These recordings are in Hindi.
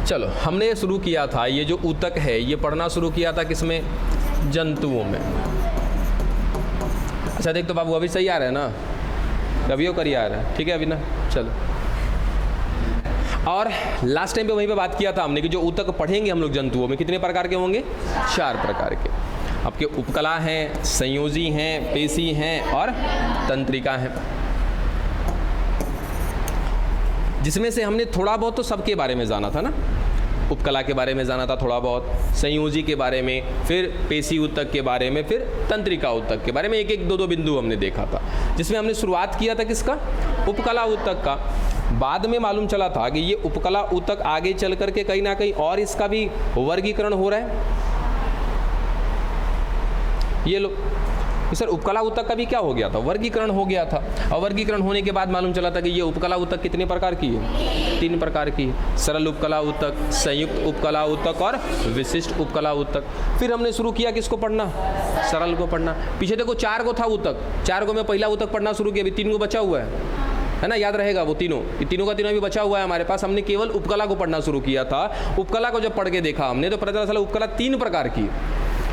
चलो, हमने शुरू किया था ये जो ऊतक है ये पढ़ना शुरू किया था किसमें? जंतुओं में। अच्छा देख तो बाबू अभी सही आ रहा है ना, अभी करिए आ रहा है, ठीक है अभी ना। चलो, और लास्ट टाइम पे वहीं पे बात किया था हमने कि जो ऊतक पढ़ेंगे हम लोग जंतुओं में कितने प्रकार के होंगे? 4 प्रकार के। आपके उपकला हैं, संयोजी हैं, पेशी हैं और तंत्रिका हैं, जिसमें से हमने थोड़ा बहुत तो सबके बारे में जाना था ना। उपकला के बारे में जाना था थोड़ा बहुत, संयोजी के बारे में, फिर पेशी ऊतक के बारे में, फिर तंत्रिका ऊतक के बारे में, एक एक दो दो बिंदु हमने देखा था, जिसमें हमने शुरुआत किया था किसका? उपकला ऊतक का। बाद में मालूम चला था कि ये उपकला ऊतक आगे चल करके कहीं ना कहीं और इसका भी वर्गीकरण हो रहा है। ये लो सर, उपकला ऊतक का भी क्या हो गया था? वर्गीकरण हो गया था। और वर्गीकरण होने के बाद मालूम चला था कि ये उपकला ऊतक कितने प्रकार की है? 3 प्रकार की है। सरल उपकला ऊतक, संयुक्त उपकला ऊतक और विशिष्ट उपकला ऊतक। फिर हमने शुरू किया किसको पढ़ना? सरल को पढ़ना। पीछे देखो 4 को था ऊतक, 4 को मैं पहला ऊतक पढ़ना शुरू किया, अभी 3 को बचा हुआ है ना, याद रहेगा वो तीनों, ये तीनों का तीनों भी बचा हुआ है हमारे पास। हमने केवल उपकला को पढ़ना शुरू किया था। उपकला को जब पढ़ के देखा हमने तो पता चला उपकला 3 प्रकार की।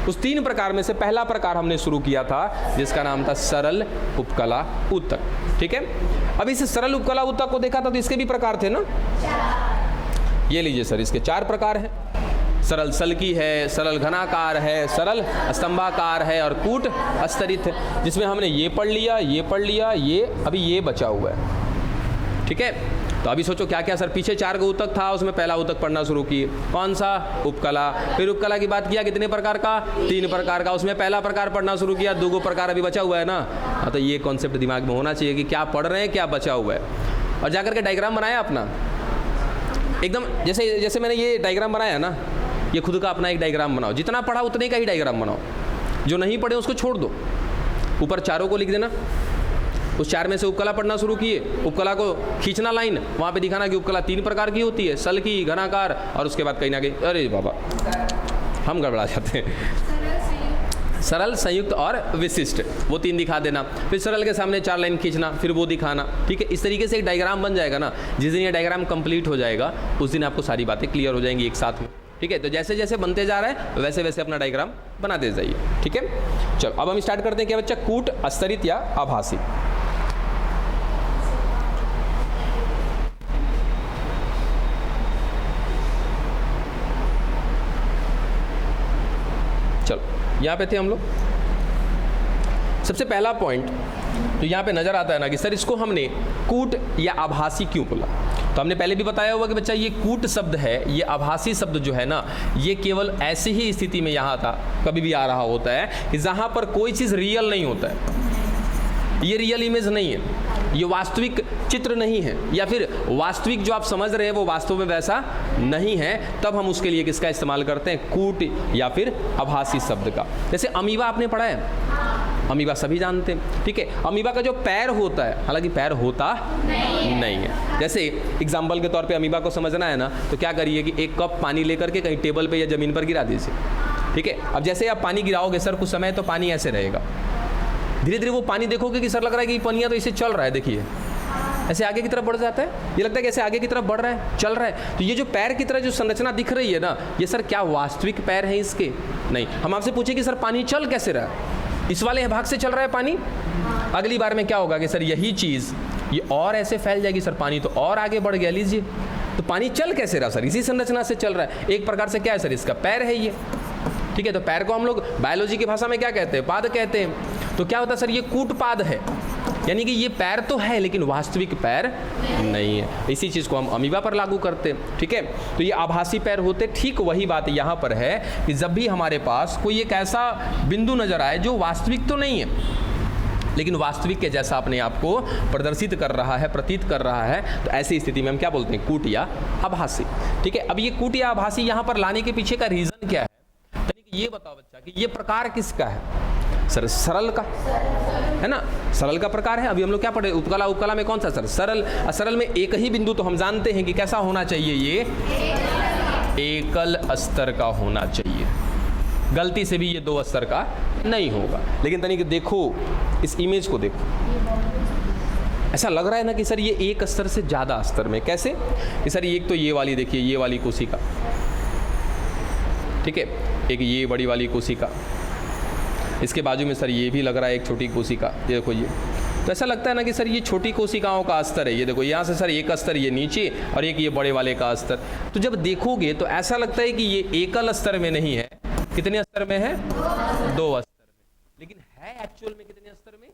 उस 3 प्रकार में से पहला प्रकार हमने शुरू किया था जिसका नाम था सरल उपकला ऊतक, ठीक है। अब इस सरल उपकला ऊतक को देखा था तो इसके भी प्रकार थे ना, ये लीजिए सर, इसके 4 प्रकार हैं। सरल सल्की है, सरल घनाकार है, सरल स्तंभाकार है और कूट अस्तरित है, जिसमें हमने ये पढ़ लिया, ये पढ़ लिया, ये अभी ये बचा हुआ है, ठीक है। तो अभी सोचो क्या क्या सर, पीछे 4 का ऊतक था, उसमें पहला ऊतक पढ़ना शुरू किए, कौन सा? उपकला। फिर उपकला की बात किया, कितने प्रकार का? 3 प्रकार का, उसमें पहला प्रकार पढ़ना शुरू किया, 2 प्रकार अभी बचा हुआ है ना। तो ये कॉन्सेप्ट दिमाग में होना चाहिए कि क्या पढ़ रहे हैं, क्या बचा हुआ है। और जाकर के डायग्राम बनाया अपना एकदम, जैसे मैंने ये डायग्राम बनाया ना, ये खुद का अपना एक डायग्राम बनाओ, जितना पढ़ा उतने का ही डायग्राम बनाओ, जो नहीं पढ़े उसको छोड़ दो। ऊपर 4 को लिख देना, उस 4 में से उपकला पढ़ना शुरू किए, उपकला को खींचना लाइन, वहाँ पे दिखाना कि उपकला 3 प्रकार की होती है, सल्की, घनाकार, और उसके बाद कहीं ना कहीं, अरे बाबा हम गड़बड़ा जाते हैं, सरल, संयुक्त और विशिष्ट, वो 3 दिखा देना। फिर सरल के सामने 4 लाइन खींचना, फिर वो दिखाना, ठीक है। इस तरीके से एक डायग्राम बन जाएगा ना। जिस दिन ये डायग्राम कंप्लीट हो जाएगा उस दिन आपको सारी बातें क्लियर हो जाएंगी एक साथ में, ठीक है। तो जैसे जैसे बनते जा रहा है वैसे वैसे अपना डायग्राम बनाते जाइए, ठीक है। चलो अब हम स्टार्ट करते हैं क्या बच्चा? कूट, अस्तरित या आभासी। चलो यहाँ पे थे हम लोग। सबसे पहला पॉइंट तो यहाँ पे नजर आता है ना कि सर इसको हमने कूट या आभासी क्यों बोला। तो हमने पहले भी बताया हुआ कि बच्चा ये कूट शब्द है, ये आभासी शब्द जो है ना, ये केवल ऐसी ही स्थिति में यहाँ था, कभी भी आ रहा होता है कि जहाँ पर कोई चीज़ रियल नहीं होता है, ये रियल इमेज नहीं है, ये वास्तविक चित्र नहीं है, या फिर वास्तविक जो आप समझ रहे हैं वो वास्तव में वैसा नहीं है, तब हम उसके लिए किसका इस्तेमाल करते हैं? कूट या फिर आभासी शब्द का। जैसे अमीबा आपने पढ़ा है, अमीबा सभी जानते हैं, ठीक है। अमीबा का जो पैर होता है, हालांकि पैर होता नहीं है। जैसे एग्जाम्पल के तौर पे अमीबा को समझना है ना, तो क्या करिए कि एक कप पानी लेकर के कहीं टेबल पे या ज़मीन पर गिरा दीजिए, ठीक है। अब जैसे आप पानी गिराओगे सर कुछ समय तो पानी ऐसे रहेगा, धीरे धीरे वो पानी देखोगे कि सर लग रहा है कि पनिया तो इसे चल रहा है, देखिए ऐसे आगे की तरफ बढ़ जाता है, ये लगता है कि ऐसे आगे की तरफ बढ़ रहा है, चल रहा है। तो ये जो पैर की तरह जो संरचना दिख रही है ना, ये सर क्या वास्तविक पैर हैं इसके? नहीं। हम आपसे पूछे कि सर पानी चल कैसे रहा है? इस वाले भाग से चल रहा है पानी। अगली बार में क्या होगा कि सर यही चीज़ ये और ऐसे फैल जाएगी, सर पानी तो और आगे बढ़ गया, लीजिए। तो पानी चल कैसे रहा सर? इसी संरचना से चल रहा है। एक प्रकार से क्या है सर? इसका पैर है ये, ठीक है। तो पैर को हम लोग बायोलॉजी की भाषा में क्या कहते हैं? पाद कहते हैं। तो क्या होता है सर? ये कूटपाद है, यानी कि ये पैर तो है लेकिन वास्तविक पैर नहीं है। इसी चीज़ को हम अमीबा पर लागू करते हैं, ठीक है। तो ये आभासी पैर होते, ठीक वही बात यहाँ पर है कि जब भी हमारे पास कोई एक ऐसा बिंदु नजर आए जो वास्तविक तो नहीं है लेकिन वास्तविक के जैसा अपने आप को प्रदर्शित कर रहा है, प्रतीत कर रहा है, तो ऐसी स्थिति में हम क्या बोलते हैं? कूट या आभासी, ठीक है। अब ये कूट या आभासी यहाँ पर लाने के पीछे का रीजन क्या है? ये बताओ बच्चा कि ये प्रकार किसका है? सर सरल का है ना, सरल का प्रकार है। अभी हम लोग क्या पढ़े? उपकला। उपकला में कौन सा सर? सरल। सरल में एक ही बिंदु तो हम जानते हैं कि कैसा होना चाहिए, ये एकल स्तर का होना चाहिए, गलती से भी ये 2 स्तर का नहीं होगा। लेकिन तनिक देखो इस इमेज को, देखो ऐसा लग रहा है ना कि सर ये एक स्तर से ज़्यादा स्तर में। कैसे कि सर एक तो ये वाली देखिए, ये वाली कोशिका, ठीक है, एक ये बड़ी वाली कोशिका, इसके बाजू में सर ये भी लग रहा है एक छोटी कोशिका, ये देखो ये। तो ऐसा लगता है ना कि सर ये छोटी कोशिकाओं का स्तर है। ये देखो यहाँ से सर एक स्तर ये नीचे और एक ये बड़े वाले का स्तर। तो जब देखोगे तो ऐसा लगता है कि ये एकल स्तर में नहीं है, कितने स्तर में है? 2 स्तर में। लेकिन है एक्चुअल में कितने स्तर में?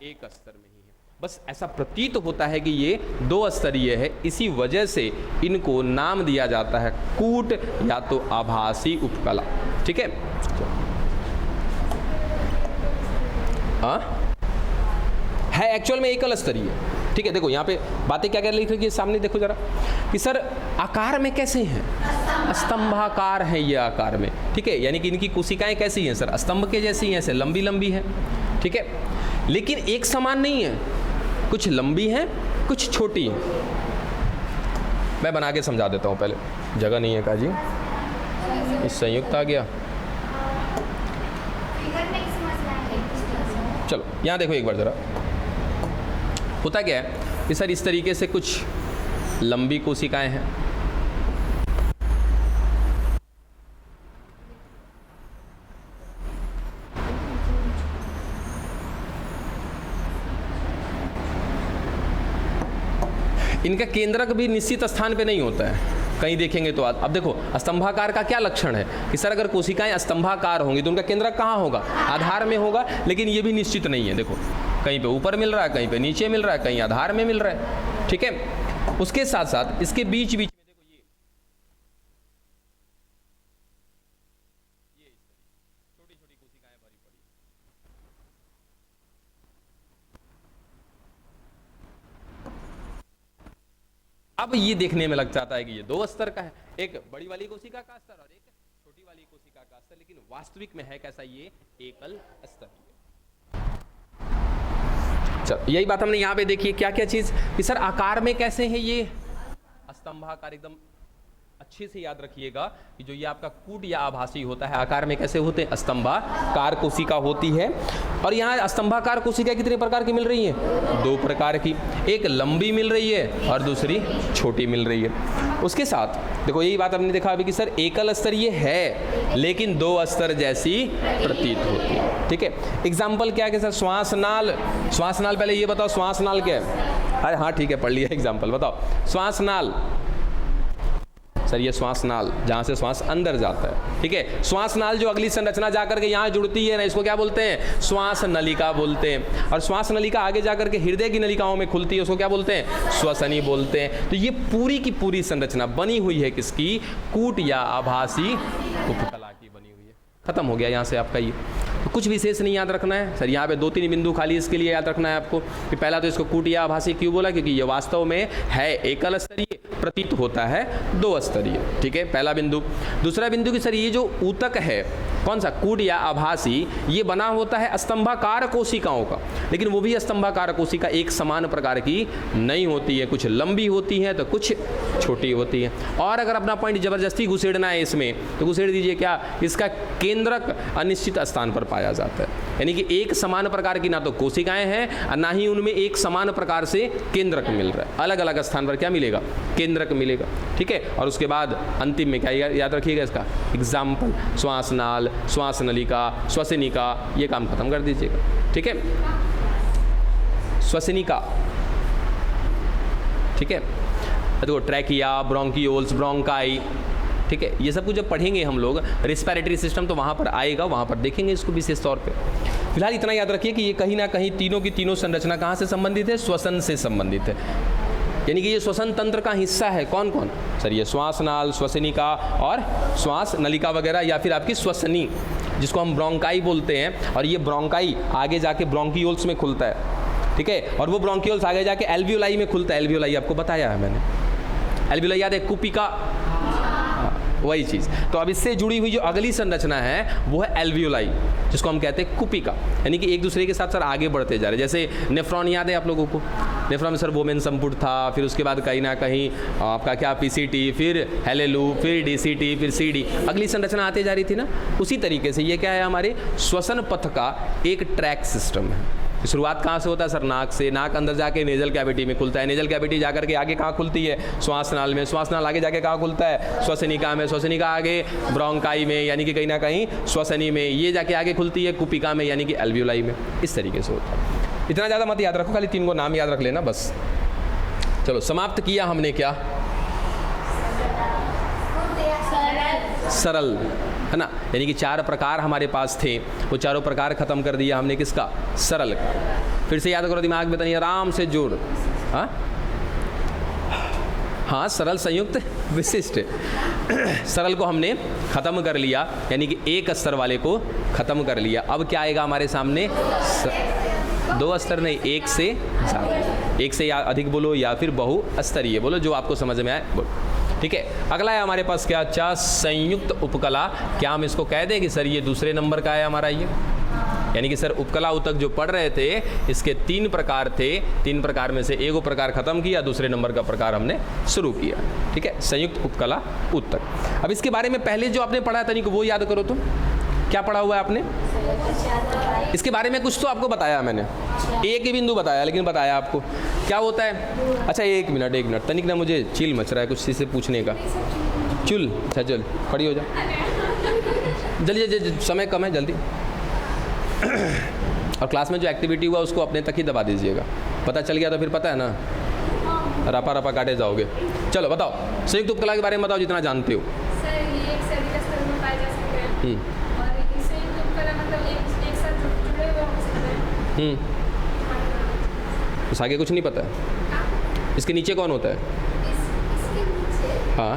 एक स्तर में ही है। बस ऐसा प्रतीत होता है कि ये 2 स्तरीय है, इसी वजह से इनको नाम दिया जाता है कूट या तो आभासी उपकला। ठीक है, हाँ है एक्चुअल में एकल स्तरीय। ठीक है, देखो यहाँ पे बातें क्या क्या लिख रही है सामने, देखो जरा कि सर आकार में कैसे हैं? स्तंभाकार हैं ये आकार में। ठीक है, यानी कि इनकी कोशिकाएं कैसी हैं सर? स्तंभ के जैसी हैं, ऐसे लंबी लंबी हैं। ठीक है, लेकिन एक समान नहीं है, कुछ लंबी हैं कुछ छोटी हैं। मैं बना के समझा देता हूँ, पहले जगह नहीं है काजी, इस संयुक्त आ गया। चलो यहाँ देखो एक बार ज़रा, होता क्या है कि सर इस तरीके से कुछ लंबी कोशिकाएं हैं, इनका केंद्रक भी निश्चित स्थान पे नहीं होता है, कहीं देखेंगे तो अब देखो स्तंभाकार का क्या लक्षण है कि सर अगर कोशिकाएं स्तंभाकार होंगी तो उनका केंद्रक कहाँ होगा? आधार में होगा। लेकिन ये भी निश्चित नहीं है, देखो कहीं पे ऊपर मिल रहा है, कहीं पे नीचे मिल रहा है, कहीं आधार में मिल रहा है। ठीक है, उसके साथ साथ इसके बीच बीच में देखो ये छोटी छोटी कोशिकाएं भरी पड़ी। अब ये देखने में लग जाता है कि ये 2 स्तर का है, एक बड़ी वाली कोशिका का स्तर और एक छोटी वाली कोशिका का स्तर, लेकिन वास्तविक में है कैसा? ये एकल स्तर। चलो यही बात हमने यहाँ पे देखी है, क्या क्या चीज कि सर आकार में कैसे है ये? स्तंभाकार। एकदम अच्छे से याद रखिएगा कि जो ये आपका कूट या आभासी होता है, आकार में कैसे होते हैं? स्तंभाकार कोशिका होती है। और यहाँ स्तंभाकार कोशिका कितने प्रकार की मिल रही है? 2 प्रकार की, एक लंबी मिल रही है और दूसरी छोटी मिल रही है। उसके साथ देखो यही बात हमने देखा अभी कि सर एकल स्तरीय है लेकिन 2 स्तर जैसी प्रतीत होती है। ठीक है, एग्जाम्पल क्या है कि सर श्वासनाल। श्वासनाल पहले ये बताओ श्वासनाल क्या है? अरे हाँ ठीक है, पढ़ लिया एग्जाम्पल, बताओ श्वासनाल। सर ये श्वासनाल जहाँ से श्वास अंदर जाता है। ठीक है, श्वासनाल जो अगली संरचना जाकर के यहाँ जुड़ती है ना, इसको क्या बोलते हैं? श्वास नलिका बोलते हैं। और श्वास नलिका आगे जाकर के हृदय की नलिकाओं में खुलती है, उसको क्या बोलते हैं? श्वसनी बोलते हैं। तो ये पूरी की पूरी संरचना बनी हुई है किसकी? कूट या आभासी उपकला की बनी हुई है। खत्म हो गया यहाँ से आपका ये। तो कुछ विशेष नहीं याद रखना है सर, यहाँ पे 2-3 बिंदु खाली इसके लिए याद रखना है आपको कि पहला तो इसको कूट या आभासी क्यों बोला? क्योंकि ये वास्तव में है एकल स्तरीय, प्रतीत होता है 2 स्तरीय। ठीक है, पहला बिंदु। दूसरा बिंदु कि सर ये जो ऊतक है, कौन सा? कूट या आभासी, ये बना होता है स्तंभाकार कोशिकाओं का, लेकिन वो भी स्तंभाकार कोशिका एक समान प्रकार की नहीं होती है, कुछ लंबी होती है तो कुछ छोटी होती है। और अगर अपना पॉइंट जबरदस्ती घुसेड़ना है इसमें तो घुसेड़ दीजिए, क्या? इसका केंद्रक अनिश्चित स्थान पर पाया जाता है, यानी कि एक समान प्रकार की ना तो कोशिकाएं हैं और ना ही उनमें एक समान प्रकार से केंद्रक मिल रहा है। अलग अलग स्थान पर क्या मिलेगा? केंद्रक मिलेगा। ठीक है, और उसके बाद अंतिम में क्या याद रखिएगा इसका? एग्जाम्पल श्वासनाल, श्वास नलिका, श्वसनिका, ये काम खत्म कर दीजिएगा। ठीक है, श्वसनिका। ठीक है, देखो ट्रैकिया, ब्रोंकियोल्स, ब्रोंकाई। ठीक है, ये सब कुछ जब पढ़ेंगे हम लोग रेस्पिरेटरी सिस्टम तो वहाँ पर आएगा, वहाँ पर देखेंगे इसको विशेष तौर पे। फिलहाल इतना याद रखिए कि ये कहीं ना कहीं तीनों की तीनों संरचना कहाँ से संबंधित है? श्वसन से संबंधित है, यानी कि ये श्वसन तंत्र का हिस्सा है। कौन कौन? सर ये श्वासनाल, श्वसनिका और श्वास नलिका वगैरह, या फिर आपकी श्वसनी जिसको हम ब्रोंकाई बोलते हैं। और ये ब्रोंकाई आगे जाके ब्रोंकियोल्स में खुलता है। ठीक है, और वो ब्रोंकियोल्स आगे जाके एल्वियोलाई में खुलता है। एल्वियोलाई आपको बताया है मैंने, एल्वियोलाई याद है? कुपिका, वही चीज़। तो अब इससे जुड़ी हुई जो अगली संरचना है वो है एल्वियोलाई, जिसको हम कहते हैं कुपिका, यानी कि एक दूसरे के साथ सर आगे बढ़ते जा रहे। जैसे नेफ्रॉन याद है आप लोगों को? नेफ्रॉन में सर वोमेन संपुट था, फिर उसके बाद कहीं ना कहीं आपका क्या पीसीटी, फिर हेलेलू, फिर डीसीटी, फिर सीडी, अगली संरचना आते जा रही थी ना। उसी तरीके से ये क्या है? हमारे श्वसन पथ का एक ट्रैक सिस्टम है। शुरुआत कहाँ से होता है सर? नाक से। नाक अंदर जाके नेजल कैविटी में खुलता है, नेजल कैविटी जाकर के आगे कहाँ खुलती है? श्वासनाल में। श्वासनाल आगे जाके कहाँ खुलता है? श्वसनिका में। श्वसनिका आगे ब्रोंकाई में, यानी कि कहीं ना कहीं श्वसनी में। ये जाके आगे खुलती है कुपिका में, यानी कि एल्वियोलाई में। इस तरीके से होता है। इतना ज़्यादा मत याद रखो, खाली 3 को नाम याद रख लेना बस। चलो समाप्त किया हमने क्या? सरल, है ना, यानी कि 4 प्रकार हमारे पास थे, वो चारों प्रकार खत्म कर दिया हमने। किसका? सरल। फिर से याद करो, दिमाग में तनी आराम से जोड़। हाँ, सरल, संयुक्त, विशिष्ट। सरल को हमने खत्म कर लिया, यानी कि एक स्तर वाले को खत्म कर लिया। अब क्या आएगा हमारे सामने? 2 स्तर नहीं, 1 से ज़्यादा। 1 से या अधिक बोलो या फिर बहुस्तरीय बोलो, जो आपको समझ में आए बोलो। ठीक है, अगला है हमारे पास क्या? संयुक्त उपकला। क्या हम इसको कह दें कि सर ये दूसरे नंबर का है हमारा ये? यानी कि सर उपकला उतक जो पढ़ रहे थे, इसके 3 प्रकार थे। 3 प्रकार में से एगो प्रकार खत्म किया, दूसरे नंबर का प्रकार हमने शुरू किया। ठीक है, संयुक्त उपकला उत्तक। अब इसके बारे में पहले जो आपने पढ़ा तनिक वो याद करो तो क्या पढ़ा हुआ है आपने? इसके बारे में कुछ तो आपको बताया मैंने, एक ही बिंदु बताया, लेकिन बताया आपको क्या होता है। अच्छा एक मिनट तनिक ना, मुझे चिल मच रहा है कुछ से पूछने का। चुल, अच्छा चल खड़ी हो जा, जल्दी, समय कम है, जल्दी। और क्लास में जो एक्टिविटी हुआ उसको अपने तक ही दबा दीजिएगा। पता चल गया तो फिर पता है ना, रपा काटे जाओगे। चलो बताओ, संयुक्त उपकला के बारे में बताओ जितना जानते हो। सर ये एक से अधिक स्तर में पाए जा सकते हैं। और संयुक्त उपकला मतलब एक साथ जुड़े हुए हो सकते हैं। उस आगे कुछ नहीं पता है? इसके नीचे कौन होता है? इसके नीचे? हाँ,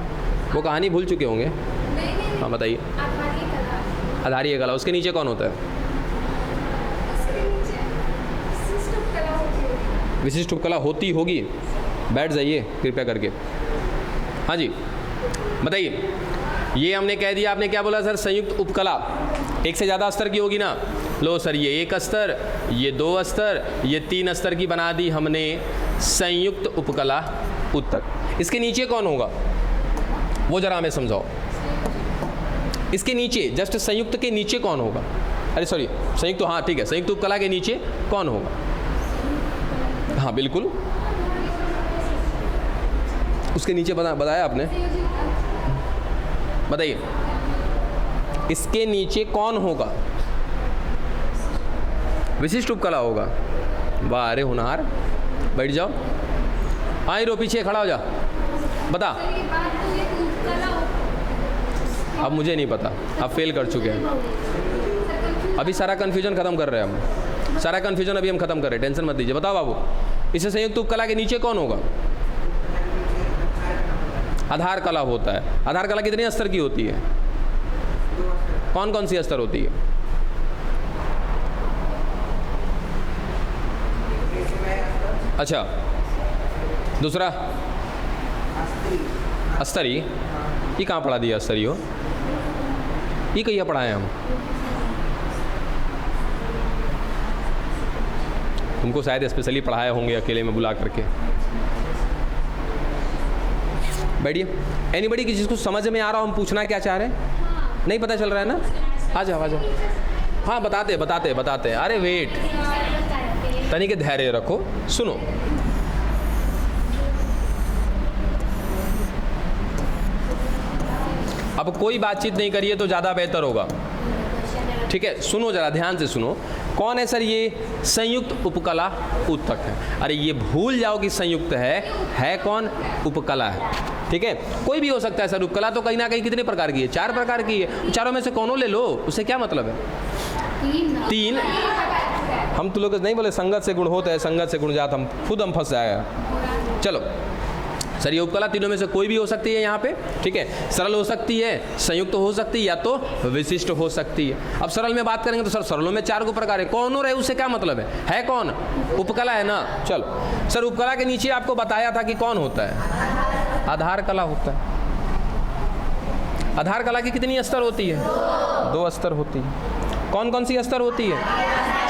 वो कहानी भूल चुके होंगे। नहीं। हाँ बताइए। आधारीय कला। आधारीय कला, उसके नीचे कौन होता है? विशिष्ट उपकला होती होगी। बैठ जाइए कृपया करके। हाँ जी बताइए। ये हमने कह दिया, आपने क्या बोला सर? संयुक्त उपकला 1 से ज़्यादा स्तर की होगी ना। लो सर, ये 1 स्तर, ये 2 स्तर, ये 3 स्तर की बना दी हमने संयुक्त उपकला उत्तक। इसके नीचे कौन होगा वो जरा हमें समझाओ। इसके नीचे, जस्ट संयुक्त के नीचे कौन होगा? अरे सॉरी, संयुक्त, हाँ ठीक है, संयुक्त उपकला के नीचे कौन होगा? हाँ बिल्कुल, उसके नीचे बताया आपने, बताइए इसके नीचे कौन होगा? विशिष्ट उपकला होगा। वाह, अरे होनहार, बैठ जाओ। आई रो, पीछे खड़ा हो जा, बता। अब मुझे नहीं पता, अब फेल कर चुके हैं। अभी सारा कन्फ्यूजन खत्म कर रहे हैं हम, सारा कन्फ्यूजन अभी हम खत्म कर रहे हैं, टेंशन मत दीजिए। बताओ बाबू, इसे संयुक्त उपकला के नीचे कौन होगा? आधार कला होता है। आधार कला कितने स्तर की होती है? कौन कौन सी स्तर होती है? अच्छा, दूसरा स्तरी। ये कहाँ पढ़ा दिया स्तरी हो? ये कहीं पढ़ाए हम? तुमको शायद स्पेशली पढ़ाए होंगे अकेले में बुला करके। बैठिए। एनीबडी की जिसको समझ में आ रहा हो, हम पूछना क्या चाह रहे हैं? नहीं पता चल रहा है ना? आ जाओ आ जाओ। हाँ बताते। अरे वेट, तनिक धैर्य रखो, सुनो। अब कोई बातचीत नहीं करिए तो ज़्यादा बेहतर होगा। ठीक है, सुनो जरा ध्यान से सुनो। कौन है सर? ये संयुक्त उपकला उत्तक है। अरे ये भूल जाओ कि संयुक्त है कौन? उपकला है। ठीक है, कोई भी हो सकता है सर। उपकला तो कहीं ना कहीं कितने प्रकार की है? 4 प्रकार की है। चारों में से कौनों ले लो, उससे क्या मतलब है? 3। हम तो लोग नहीं बोले संगत से गुण होता है, संगत से गुण जात, हम खुद फंस जाएगा। चलो सर, ये उपकला तीनों में से कोई भी हो सकती है यहाँ पे। ठीक है, सरल हो सकती है, संयुक्त हो सकती है, या तो विशिष्ट हो सकती है। अब सरल में बात करेंगे तो सर सरलों में 4 प्रकार है। कौन हो रहे उससे क्या मतलब है कौन? उपकला है ना। चलो सर, उपकला के नीचे आपको बताया था कि कौन होता है? आधार कला होता है। आधार कला की कितनी स्तर होती है? 2 स्तर होती है। कौन कौन सी स्तर होती है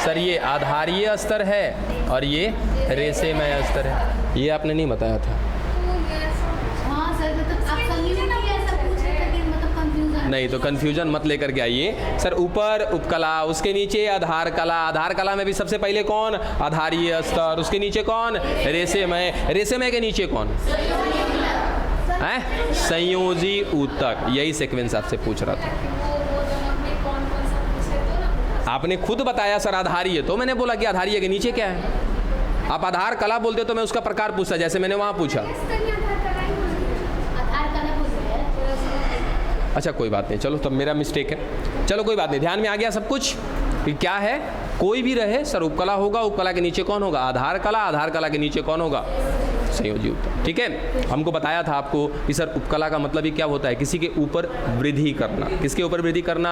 सर? ये आधारीय स्तर है और ये रेशेमय स्तर है। ये आपने नहीं बताया था। नहीं, तो कंफ्यूजन मत लेकर के आइए सर। ऊपर उपकला, उसके नीचे आधार कला। आधार कला में भी सबसे पहले कौन? आधारीय अस्तर। उसके नीचे कौन? रेशेमय। रेशेमय के नीचे कौन है? संयोजी ऊतक। यही सीक्वेंस आपसे पूछ रहा था। वो दोनों में कौन-कौन सा पूछे तो ना। आपने खुद बताया सर आधारीय, तो मैंने बोला कि आधारीय के नीचे क्या है। आप आधार कला बोलते तो मैं उसका प्रकार पूछता, जैसे मैंने वहाँ पूछा। अच्छा कोई बात नहीं, चलो तब मेरा मिस्टेक है। चलो कोई बात नहीं, ध्यान में आ गया सब कुछ कि क्या है। कोई भी रहे सर, उपकला होगा, उपकला के नीचे कौन होगा? आधार कला। आधार कला के नीचे कौन होगा? संयोजी ऊतक। ठीक है, हमको बताया था आपको कि सर उपकला का मतलब ही क्या होता है? किसी के ऊपर वृद्धि करना। किसके ऊपर वृद्धि करना?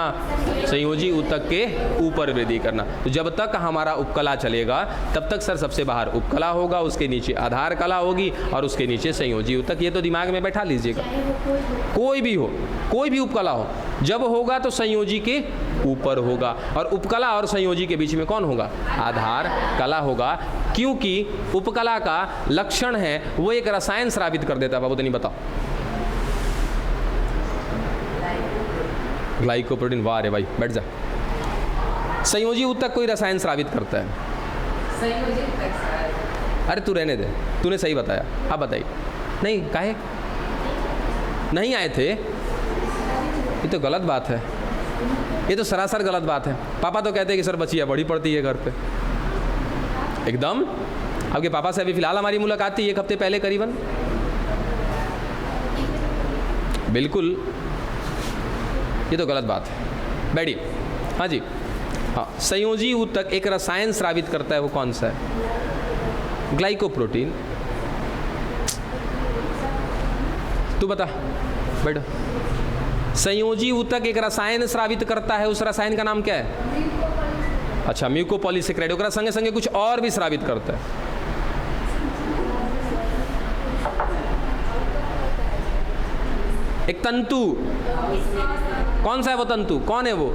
संयोजी ऊतक के ऊपर वृद्धि करना। तो जब तक हमारा उपकला चलेगा तब तक सर सबसे बाहर उपकला होगा, उसके नीचे आधार कला होगी और उसके नीचे संयोजी ऊतक। ये तो दिमाग में बैठा लीजिएगा। कोई भी हो, कोई भी उपकला हो, जब होगा तो संयोजी के ऊपर होगा। और उपकला और संयोजी के बीच में कौन होगा? आधार कला होगा। क्योंकि उपकला का लक्षण है वो एक रसायन स्रावित कर देता है। बाबू तो नहीं बताओ। ग्लाइकोप्रोटीन। वाह रे भाई, बैठ जा। संयोजी ऊतक कोई रसायन स्रावित करता है? संयोजी ऊतक। अरे तू रहने दे, तूने सही बताया। आप बताइए। नहीं, काहे नहीं आए थे? ये तो गलत बात है, ये तो सरासर गलत बात है। पापा तो कहते हैं कि सर बचिया बड़ी पड़ती है घर पे। एकदम। आपके पापा से अभी फिलहाल हमारी मुलाकात थी 1 हफ्ते पहले करीबन। बिल्कुल, ये तो गलत बात है। बैठिए। हाँ जी, हाँ। संयोजी ऊतक एक रसायन स्रावित करता है, वो कौन सा है? ग्लाइकोप्रोटीन। तू बता, बैठो। संयोजी ऊतक एक रसायन स्रावित करता है, उस रसायन का नाम क्या है? अच्छा, म्यूकोपॉलीसेकेराइड। ओकरा संगे संगे कुछ और भी स्रावित करता है। एक तंतु। कौन सा है वो तंतु? कौन है वो?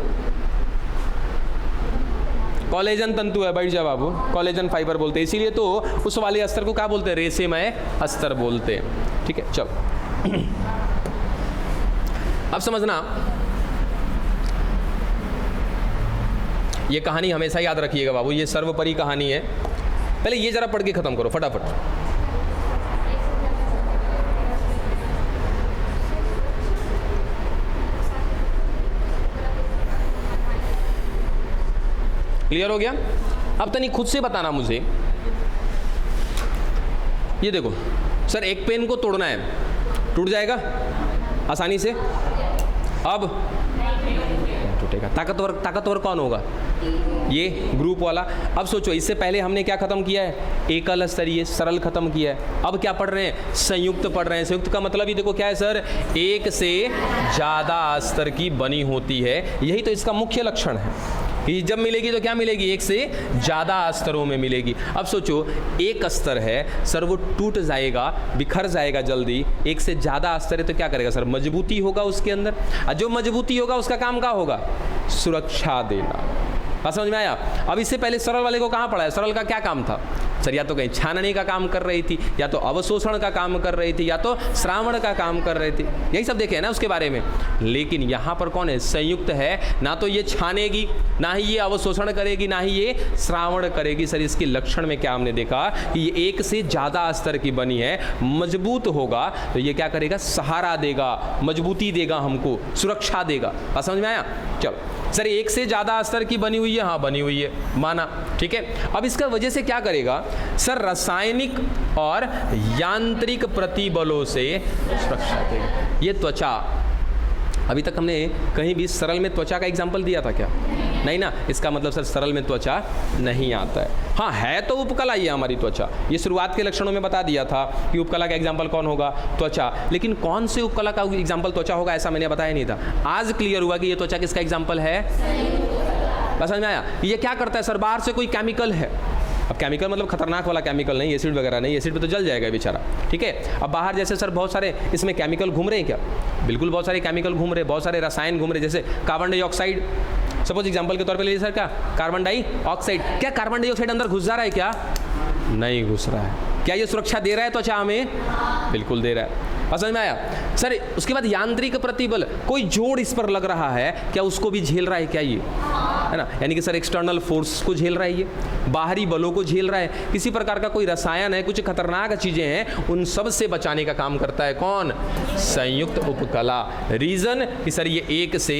कोलेजन तंतु है। बैठ जा बाबू। कोलेजन फाइबर बोलते हैं, इसीलिए तो उस वाले अस्तर को क्या बोलते हैं? रेशेमय अस्तर बोलते हैं। ठीक है, चलो। अब समझना, ये कहानी हमेशा याद रखिएगा बाबू, ये सर्वोपरि कहानी है। पहले ये जरा पढ़ के खत्म करो फटाफट। क्लियर हो गया? अब तनी खुद से बताना मुझे। ये देखो सर, एक पेन को तोड़ना है, टूट जाएगा आसानी से? अब टूटेगा। ताकतवर ताकतवर कौन होगा? ये ग्रुप वाला। अब सोचो, इससे पहले हमने क्या खत्म किया है? एकल स्तरीय सरल खत्म किया है। अब क्या पढ़ रहे हैं? संयुक्त पढ़ रहे हैं। संयुक्त का मतलब ही देखो क्या है सर? एक से ज़्यादा स्तर की बनी होती है। यही तो इसका मुख्य लक्षण है कि जब मिलेगी तो क्या मिलेगी? एक से ज़्यादा स्तरों में मिलेगी। अब सोचो, एक स्तर है सर, वो टूट जाएगा, बिखर जाएगा जल्दी। एक से ज़्यादा स्तर है तो क्या करेगा सर? मजबूती होगा उसके अंदर, और जो मजबूती होगा उसका काम क्या होगा? सुरक्षा देना। बात समझ में आया? अब इससे पहले सरल वाले को कहाँ पढ़ा है? सरल का क्या काम था सर? या तो कहीं छानने का काम कर रही थी, या तो अवशोषण का काम कर रही थी, या तो श्रावण का काम कर रही थी। यही सब देखे है ना उसके बारे में। लेकिन यहाँ पर कौन है? संयुक्त है। ना तो ये छानेगी, ना ही ये अवशोषण करेगी, ना ही ये श्रावण करेगी। सर इसके लक्षण में क्या हमने देखा कि ये एक से ज़्यादा स्तर की बनी है, मजबूत होगा तो ये क्या करेगा? सहारा देगा, मजबूती देगा, हमको सुरक्षा देगा। बात समझ में आया? चलो सर, एक से ज़्यादा स्तर की बनी हुई है, हाँ बनी हुई है, माना। ठीक है, अब इसका वजह से क्या करेगा सर? रासायनिक और यांत्रिक प्रतिबलों से सुरक्षा देगा। ये त्वचा, अभी तक हमने कहीं भी सरल में त्वचा का एग्जाम्पल दिया था क्या? नहीं ना। इसका मतलब सर सरल में त्वचा नहीं आता है। हाँ है तो उपकला ही है हमारी त्वचा। ये शुरुआत के लक्षणों में बता दिया था कि उपकला का एग्जाम्पल कौन होगा? त्वचा। लेकिन कौन से उपकला का एग्जाम्पल त्वचा होगा ऐसा मैंने बताया नहीं था। आज क्लियर हुआ कि ये त्वचा किसका एग्जाम्पल है? समझ में आया? ये क्या करता है सर? बाहर से कोई केमिकल है। अब केमिकल मतलब खतरनाक वाला केमिकल नहीं, एसिड वगैरह नहीं, एसिड पे तो जल जाएगा बेचारा। ठीक है, अब बाहर जैसे सर बहुत सारे इसमें केमिकल घूम रहे हैं क्या? बिल्कुल बहुत सारे केमिकल घूम रहे हैं, बहुत सारे रसायन घूम रहे हैं। जैसे कार्बन डाइऑक्साइड, सपोज एग्जांपल के तौर पे लीजिए सर, क्या कार्बन डाइऑक्साइड, क्या कार्बन डाइऑक्साइड अंदर घुस जा रहा है क्या? नहीं घुस रहा है। क्या ये सुरक्षा दे रहा है त्वचा हमें? बिल्कुल दे रहा है। समझ में आया सर? उसके बाद यांत्रिक प्रतिबल, कोई जोड़ इस पर लग रहा है, क्या उसको भी झेल रहा है क्या ये, है ना? यानी कि सर एक्सटर्नल फोर्स को झेल रहा है, ये बाहरी बलों को झेल रहा है, किसी प्रकार का कोई रसायन है, कुछ खतरनाक चीजें हैं, उन सब से बचाने का काम करता है कौन? संयुक्त उपकला। रीजन कि सर ये एक से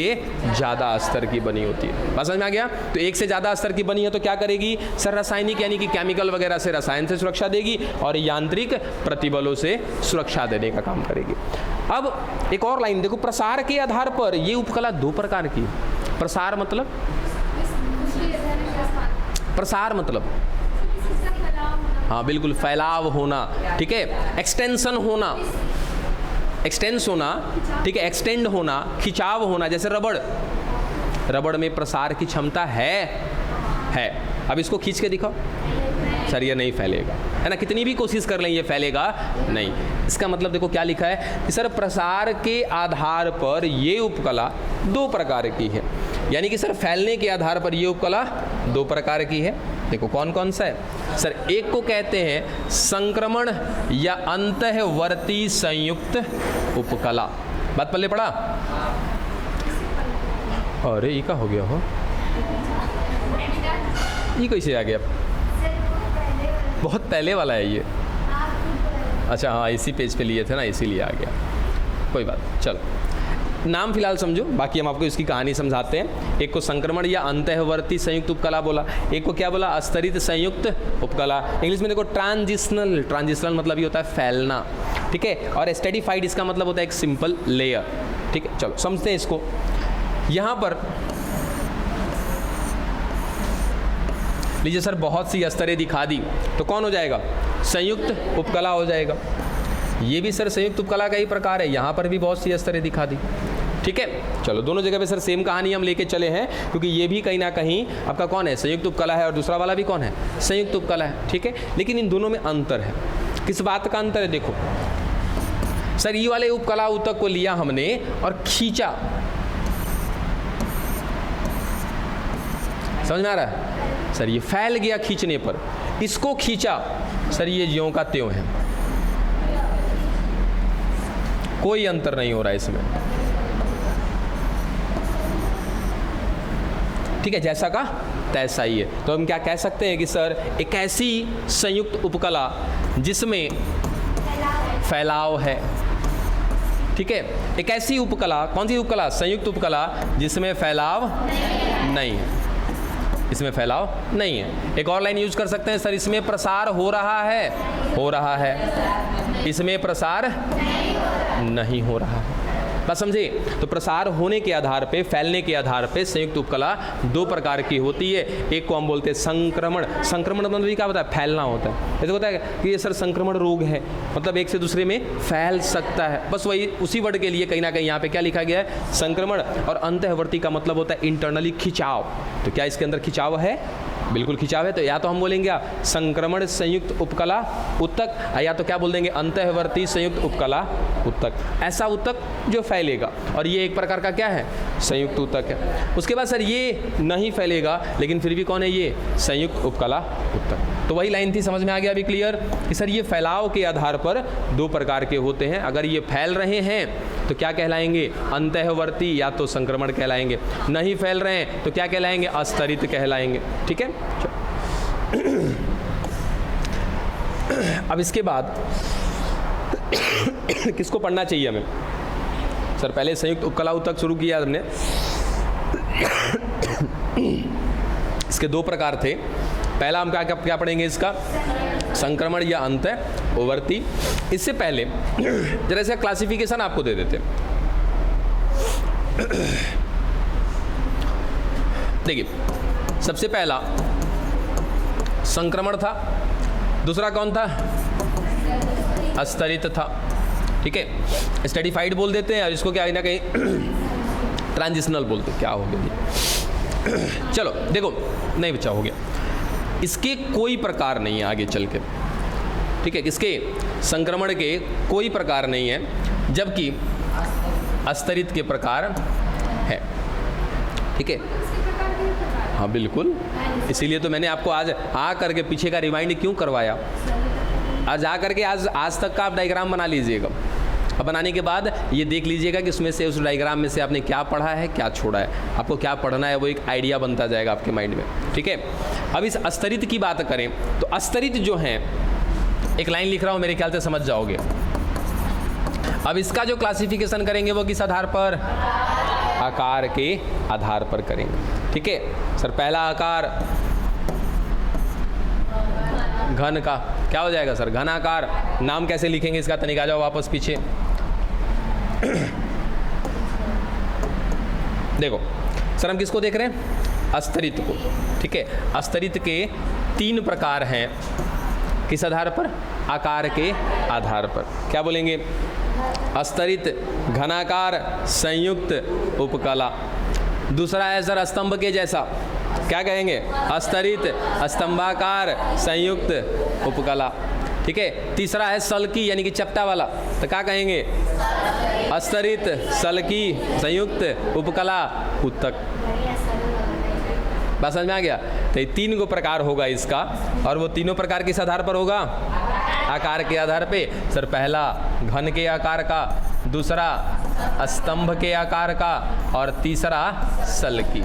ज्यादा स्तर की बनी होती है। बात समझ में आ गया? तो एक से ज्यादा स्तर की बनी है तो क्या करेगी सर? रासायनिक यानी कि केमिकल वगैरह से, रसायन से सुरक्षा देगी और यांत्रिक प्रतिबलों से सुरक्षा देने का काम करेगी। अब एक और लाइन देखो, प्रसार के आधार पर ये उपकला दो प्रकार की। प्रसार मतलब, प्रसार मतलब हाँ बिल्कुल फैलाव होना, ठीक है, एक्सटेंशन होना, एक्सटेंस होना, ठीक है, एक्सटेंड होना, खिंचाव होना। जैसे रबड़, रबड़ में प्रसार की क्षमता है। अब इसको खींच के दिखाओ सर, ये नहीं फैलेगा, है ना? कितनी भी कोशिश कर लें ये फैलेगा नहीं। इसका मतलब देखो क्या लिखा है कि सर प्रसार के आधार पर ये उपकला दो प्रकार की है, यानी कि सर फैलने के आधार पर ये उपकला दो प्रकार की है। देखो कौन कौन सा है सर? एक को कहते हैं संक्रमण या अंतःवर्ती संयुक्त उपकला। बात पल्ले पड़ा? अरे ये क्या हो गया हो, ये कैसे आ गया? बहुत पहले वाला है ये। अच्छा हाँ, इसी पेज पे लिए थे ना, इसीलिए आ गया। कोई बात, चलो नाम फिलहाल समझो, बाकी हम आपको इसकी कहानी समझाते हैं। एक को संक्रमण या अंतःवर्ती संयुक्त उपकला बोला, एक को क्या बोला? अस्तरित संयुक्त उपकला। इंग्लिश में देखो ट्रांजिशनल, ट्रांजिशनल मतलब ये होता है फैलना, ठीक है, और स्टेडिफाइड इसका मतलब होता है एक सिंपल लेयर, ठीक है। चलो समझते हैं इसको। यहाँ पर लीजिए सर, बहुत सी स्तरें दिखा दी, तो कौन हो जाएगा? संयुक्त उपकला हो जाएगा। ये भी सर संयुक्त उपकला का ही प्रकार है, यहाँ पर भी बहुत सी स्तरें दिखा दी, ठीक है। चलो दोनों जगह पे सर सेम कहानी हम लेके चले हैं, क्योंकि ये भी कहीं ना कहीं आपका कौन है? संयुक्त उपकला है, और दूसरा वाला भी कौन है? संयुक्त उपकला है, ठीक है। लेकिन इन दोनों में अंतर है। किस बात का अंतर है? देखो सर, ये वाले उपकला ऊतक को लिया हमने और खींचा, समझ में आ रहा है सर? ये फैल गया खींचने पर, इसको खींचा सर, ये ज्यों का त्यों है, कोई अंतर नहीं हो रहा है इसमें, ठीक है, जैसा का तैसा ही है। तो हम क्या कह सकते हैं कि सर एक ऐसी संयुक्त उपकला जिसमें फैलाव है, ठीक है, एक ऐसी उपकला, कौन सी उपकला? संयुक्त उपकला जिसमें फैलाव नहीं है, इसमें फैलाव नहीं है। एक और लाइन यूज कर सकते हैं सर, इसमें प्रसार हो रहा है, इसमें प्रसार नहीं हो रहा है। बात समझे? तो प्रसार होने के आधार पे, फैलने के आधार पे संयुक्त उपकला दो प्रकार की होती है। एक को हम बोलते हैं संक्रमण। संक्रमण मतलब क्या होता है? फैलना होता है। ऐसे होता है कि ये सर संक्रमण रोग है, मतलब एक से दूसरे में फैल सकता है, बस वही उसी वर्ड के लिए कहीं ना कहीं यहाँ पे क्या लिखा गया है? संक्रमण। और अंतःवर्ती का मतलब होता है इंटरनली खिंचाव। तो क्या इसके अंदर खिंचाव है? बिल्कुल खिंचाव है। तो या तो हम बोलेंगे संक्रमण संयुक्त उपकला ऊतक, या तो क्या बोल देंगे? अंतःवर्ती संयुक्त उपकला ऊतक। ऐसा ऊतक जो फैलेगा, और ये एक प्रकार का क्या है? संयुक्त ऊतक है। उसके बाद सर ये नहीं फैलेगा, लेकिन फिर भी कौन है? ये संयुक्त उपकला ऊतक। तो वही लाइन थी, समझ में आ गया अभी क्लियर? कि सर ये फैलाव के आधार पर दो प्रकार के होते हैं। अगर ये फैल रहे हैं तो क्या कहलाएंगे? अंतःवर्ती, या तो संक्रमण कहलाएंगे। नहीं फैल रहे हैं तो क्या कहलाएंगे? अस्तरित कहलाएंगे, ठीक है। अब इसके बाद किसको पढ़ना चाहिए हमें? सर पहले संयुक्त उपकला ऊतक शुरू किया हमने, इसके दो प्रकार थे। पहला हम क्या पढ़ेंगे? इसका संक्रमण या अंतःवर्ती। इससे पहले जरा इसका क्लासिफिकेशन आपको दे देते। देखिए, सबसे पहला संक्रमण था, दूसरा कौन था? अस्तरित था, ठीक है। स्टेडिफाइड बोल देते हैं, और इसको क्या ना कहीं ट्रांजिशनल बोलते। क्या हो गया? चलो देखो, नहीं बच्चा हो गया। इसके कोई प्रकार नहीं है आगे चल के, ठीक है। इसके संक्रमण के कोई प्रकार नहीं है, जबकि अस्तरित के प्रकार है, ठीक है। हाँ बिल्कुल, इसीलिए तो मैंने आपको आज आ करके पीछे का रिवाइंड क्यों करवाया। आज आ करके आज तक का आप डायग्राम बना लीजिएगा, अब बनाने के बाद ये देख लीजिएगा कि उसमें से उस डायग्राम में से आपने क्या पढ़ा है, क्या छोड़ा है। आपको क्या पढ़ना है वो एक आइडिया बनता जाएगा आपके माइंड में, ठीक है। अब इस अस्तरित की बात करें तो अस्तरित जो है, एक लाइन लिख रहा हूँ, मेरे ख्याल से समझ जाओगे। अब इसका जो क्लासिफिकेशन करेंगे वो किस आधार पर? आकार के आधार पर करेंगे, ठीक है सर। पहला आकार घन का क्या हो जाएगा सर? घन आकार। नाम कैसे लिखेंगे इसका? तनिक आ जाओ वापस पीछे। देखो सर, हम किसको देख रहे हैं? अस्तरित को, ठीक है। अस्तरित के 3 प्रकार हैं। किस आधार पर? आकार के आधार पर। क्या बोलेंगे? अस्तरित, घनाकार, संयुक्त, उपकला। दूसरा है सर स्तंभ के जैसा, क्या कहेंगे? अस्तरित, स्तंभाकार, संयुक्त, उपकला, ठीक है। तीसरा है सल्की यानी कि चपटा वाला, तो क्या कहेंगे? अस्तरित, सल्की, संयुक्त, उपकला, उत्तक। बात समझ में आ गया? तो ये 3 प्रकार होगा इसका, और वो तीनों प्रकार किस आधार पर होगा? आकार के आधार पे। सर पहला घन के आकार का, दूसरा स्तंभ के आकार का, और तीसरा सल्की।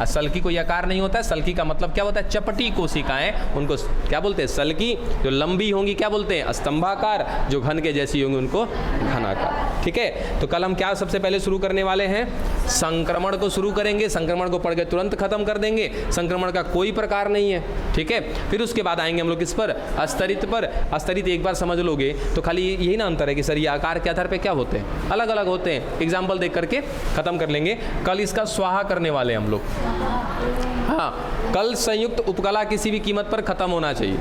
सल्की कोई आकार नहीं होता है। सल्की का मतलब क्या होता है? चपटी कोशिकाएं, उनको क्या बोलते हैं? सल्की। जो लंबी होंगी क्या बोलते हैं? स्तंभाकार। जो घन के जैसी होंगी उनको घनाकार, ठीक है। तो कल हम क्या सबसे पहले शुरू करने वाले हैं? संक्रमण को शुरू करेंगे। संक्रमण को पढ़ के तुरंत खत्म कर देंगे। संक्रमण का कोई प्रकार नहीं है, ठीक है। फिर उसके बाद आएंगे हम लोग किस पर? अस्तरित पर। अस्तरित एक बार समझ लोगे तो खाली यही ना अंतर है कि सर ये आकार के आधार पर क्या होते हैं? अलग अलग होते हैं। एग्जाम्पल देख करके खत्म कर लेंगे। कल इसका स्वाहा करने वाले हम लोग। हाँ, कल संयुक्त उपकला किसी भी कीमत पर खत्म होना चाहिए।